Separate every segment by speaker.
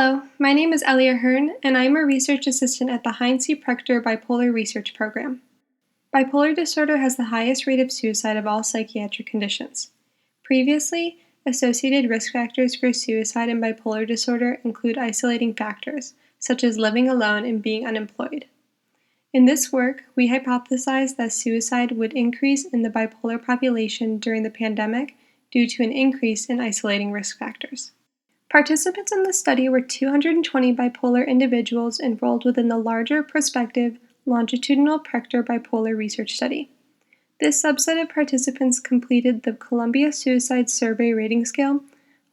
Speaker 1: Hello, my name is Elia Hearn, and I am a research assistant at the Heinz C. Prechter Bipolar Research Program. Bipolar disorder has the highest rate of suicide of all psychiatric conditions. Previously, associated risk factors for suicide and bipolar disorder include isolating factors, such as living alone and being unemployed. In this work, we hypothesized that suicide would increase in the bipolar population during the pandemic due to an increase in isolating risk factors. Participants in the study were 220 bipolar individuals enrolled within the larger prospective longitudinal Prechter Bipolar Research Study. This subset of participants completed the Columbia Suicide Survey Rating Scale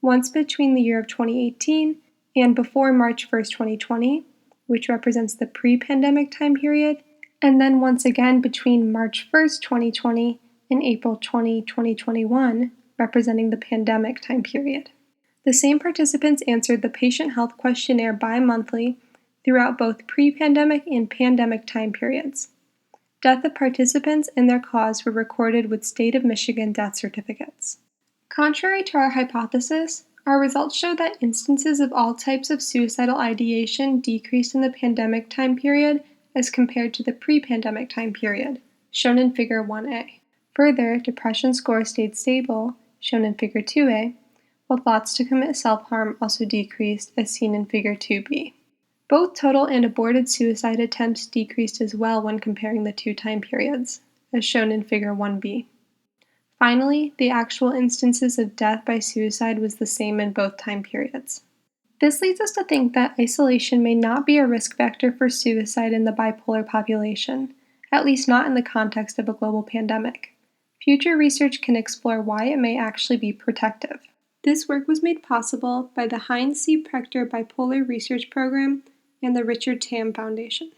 Speaker 1: once between the year of 2018 and before March 1, 2020, which represents the pre-pandemic time period, and then once again between March 1, 2020 and April 20, 2021, representing the pandemic time period. The same participants answered the patient health questionnaire bi-monthly throughout both pre-pandemic and pandemic time periods. Death of participants and their cause were recorded with State of Michigan death certificates. Contrary to our hypothesis, our results show that instances of all types of suicidal ideation decreased in the pandemic time period as compared to the pre-pandemic time period, shown in Figure 1A. Further, depression score stayed stable, shown in Figure 2A, while thoughts to commit self-harm also decreased, as seen in Figure 2B. Both total and aborted suicide attempts decreased as well when comparing the two time periods, as shown in Figure 1B. Finally, the actual instances of death by suicide was the same in both time periods. This leads us to think that isolation may not be a risk factor for suicide in the bipolar population, at least not in the context of a global pandemic. Future research can explore why it may actually be protective. This work was made possible by the Heinz C. Prechter Bipolar Research Program and the Richard Tam Foundation.